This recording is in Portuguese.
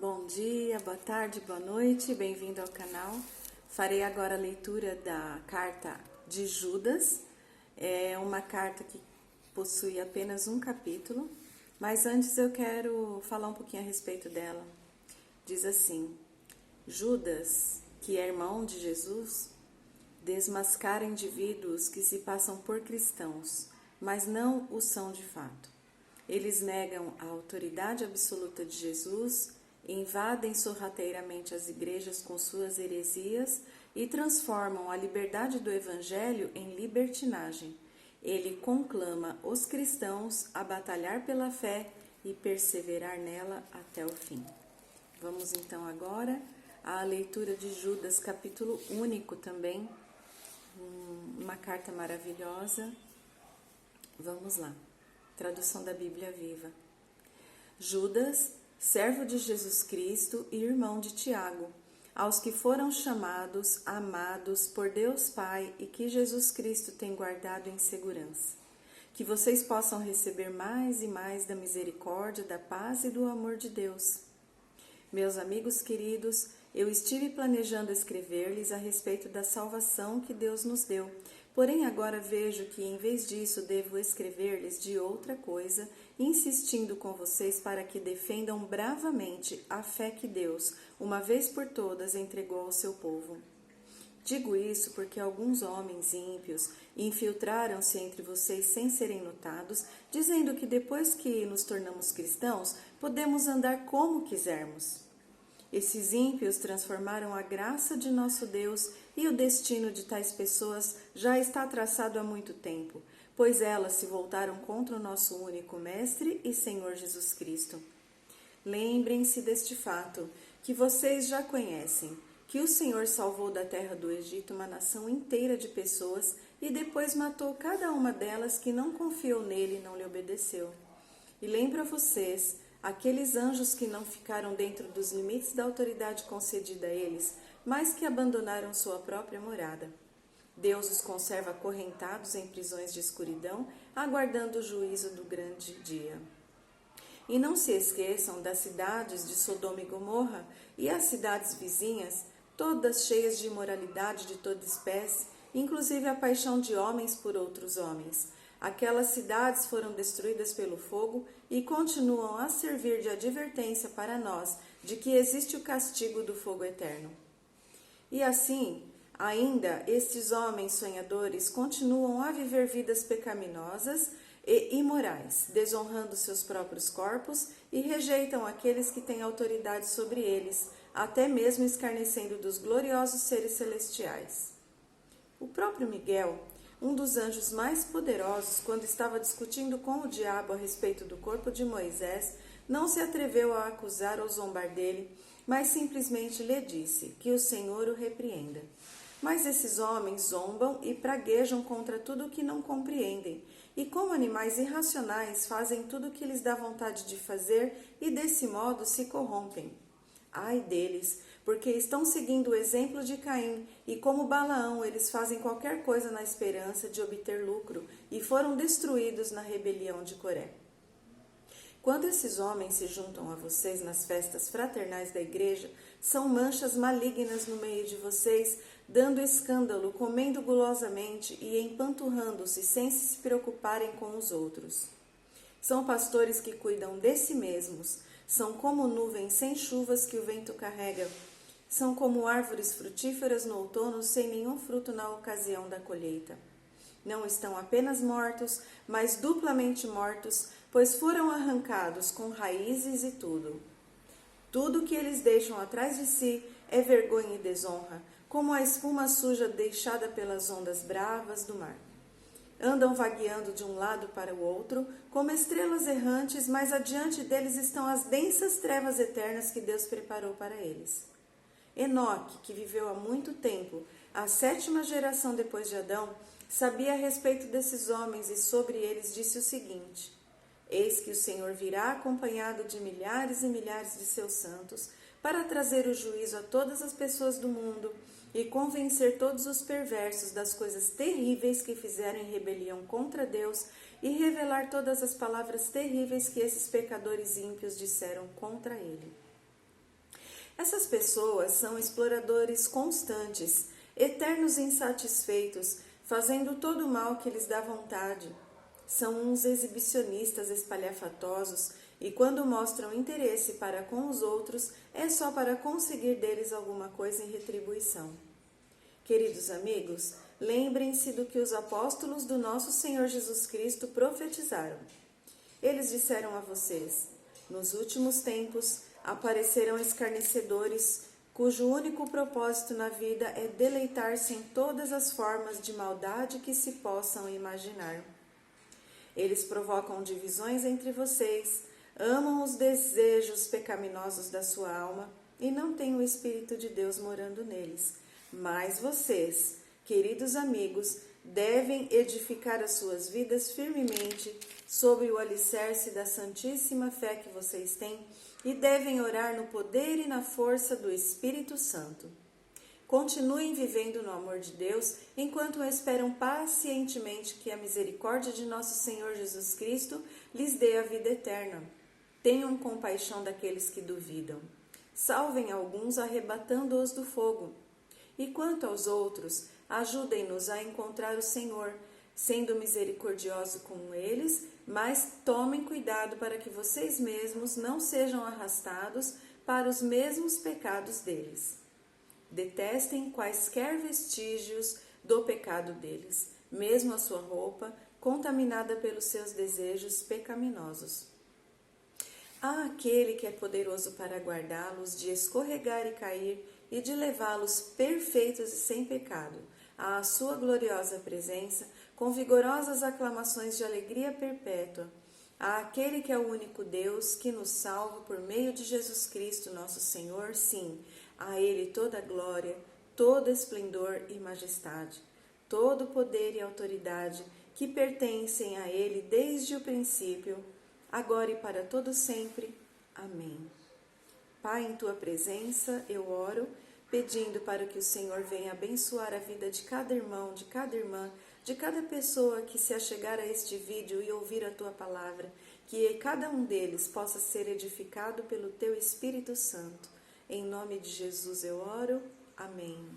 Bom dia, boa tarde, boa noite, bem-vindo ao canal. Farei agora a leitura da carta de Judas. É uma carta que possui apenas um capítulo, mas antes eu quero falar um pouquinho a respeito dela. Diz assim: Judas, que é irmão de Jesus, desmascara indivíduos que se passam por cristãos, mas não o são de fato. Eles negam a autoridade absoluta de Jesus, invadem sorrateiramente as igrejas com suas heresias e transformam a liberdade do Evangelho em libertinagem. Ele conclama os cristãos a batalhar pela fé e perseverar nela até o fim. Vamos então agora à leitura de Judas, capítulo único também, uma carta maravilhosa. Vamos lá. Tradução da Bíblia Viva. Judas, servo de Jesus Cristo e irmão de Tiago, aos que foram chamados, amados por Deus Pai e que Jesus Cristo tem guardado em segurança. Que vocês possam receber mais e mais da misericórdia, da paz e do amor de Deus. Meus amigos queridos, eu estive planejando escrever-lhes a respeito da salvação que Deus nos deu. Porém, agora vejo que, em vez disso, devo escrever-lhes de outra coisa, insistindo com vocês para que defendam bravamente a fé que Deus, uma vez por todas, entregou ao seu povo. Digo isso porque alguns homens ímpios infiltraram-se entre vocês sem serem notados, dizendo que depois que nos tornamos cristãos, podemos andar como quisermos. Esses ímpios transformaram a graça de nosso Deus e o destino de tais pessoas já está traçado há muito tempo, pois elas se voltaram contra o nosso único Mestre e Senhor Jesus Cristo. Lembrem-se deste fato, que vocês já conhecem, que o Senhor salvou da terra do Egito uma nação inteira de pessoas e depois matou cada uma delas que não confiou nele e não lhe obedeceu. E lembro a vocês, aqueles anjos que não ficaram dentro dos limites da autoridade concedida a eles, mas que abandonaram sua própria morada. Deus os conserva acorrentados em prisões de escuridão, aguardando o juízo do grande dia. E não se esqueçam das cidades de Sodoma e Gomorra e as cidades vizinhas, todas cheias de imoralidade de toda espécie, inclusive a paixão de homens por outros homens. Aquelas cidades foram destruídas pelo fogo e continuam a servir de advertência para nós de que existe o castigo do fogo eterno. E assim, ainda, estes homens sonhadores continuam a viver vidas pecaminosas e imorais, desonrando seus próprios corpos e rejeitam aqueles que têm autoridade sobre eles, até mesmo escarnecendo dos gloriosos seres celestiais. O próprio Miguel, um dos anjos mais poderosos, quando estava discutindo com o diabo a respeito do corpo de Moisés, não se atreveu a acusar ou zombar dele, mas simplesmente lhe disse que o Senhor o repreenda. Mas esses homens zombam e praguejam contra tudo o que não compreendem, e como animais irracionais fazem tudo o que lhes dá vontade de fazer e desse modo se corrompem. Ai deles, porque estão seguindo o exemplo de Caim, e como Balaão eles fazem qualquer coisa na esperança de obter lucro, e foram destruídos na rebelião de Coré. Quando esses homens se juntam a vocês nas festas fraternais da igreja, são manchas malignas no meio de vocês, dando escândalo, comendo gulosamente e empanturrando-se sem se preocuparem com os outros. São pastores que cuidam de si mesmos, são como nuvens sem chuvas que o vento carrega, são como árvores frutíferas no outono sem nenhum fruto na ocasião da colheita. Não estão apenas mortos, mas duplamente mortos, pois foram arrancados com raízes e tudo. Tudo que eles deixam atrás de si é vergonha e desonra, como a espuma suja deixada pelas ondas bravas do mar. Andam vagueando de um lado para o outro, como estrelas errantes, mas adiante deles estão as densas trevas eternas que Deus preparou para eles. Enoque, que viveu há muito tempo, a 7ª geração depois de Adão, sabia a respeito desses homens e sobre eles disse o seguinte: Eis que o Senhor virá acompanhado de milhares e milhares de seus santos, para trazer o juízo a todas as pessoas do mundo e convencer todos os perversos das coisas terríveis que fizeram em rebelião contra Deus e revelar todas as palavras terríveis que esses pecadores ímpios disseram contra ele. Essas pessoas são exploradores constantes, eternos insatisfeitos, fazendo todo o mal que lhes dá vontade. São uns exibicionistas espalhafatosos e quando mostram interesse para com os outros, é só para conseguir deles alguma coisa em retribuição. Queridos amigos, lembrem-se do que os apóstolos do nosso Senhor Jesus Cristo profetizaram. Eles disseram a vocês: nos últimos tempos aparecerão escarnecedores, cujo único propósito na vida é deleitar-se em todas as formas de maldade que se possam imaginar. Eles provocam divisões entre vocês, amam os desejos pecaminosos da sua alma e não têm o Espírito de Deus morando neles. Mas vocês, queridos amigos, devem edificar as suas vidas firmemente sobre o alicerce da santíssima fé que vocês têm e devem orar no poder e na força do Espírito Santo. Continuem vivendo no amor de Deus enquanto esperam pacientemente que a misericórdia de nosso Senhor Jesus Cristo lhes dê a vida eterna. Tenham compaixão daqueles que duvidam. Salvem alguns arrebatando-os do fogo. E quanto aos outros, ajudem-nos a encontrar o Senhor, sendo misericordioso com eles, mas tomem cuidado para que vocês mesmos não sejam arrastados para os mesmos pecados deles. Detestem quaisquer vestígios do pecado deles, mesmo a sua roupa, contaminada pelos seus desejos pecaminosos. Há aquele que é poderoso para guardá-los de escorregar e cair e de levá-los perfeitos e sem pecado à sua gloriosa presença, com vigorosas aclamações de alegria perpétua. Há aquele que é o único Deus que nos salva por meio de Jesus Cristo, nosso Senhor, sim, a Ele toda glória, todo esplendor e majestade, todo poder e autoridade que pertencem a Ele desde o princípio, agora e para todo sempre. Amém. Pai, em Tua presença eu oro, pedindo para que o Senhor venha abençoar a vida de cada irmão, de cada irmã, de cada pessoa que se achegar a este vídeo e ouvir a Tua palavra, que cada um deles possa ser edificado pelo Teu Espírito Santo. Em nome de Jesus eu oro. Amém.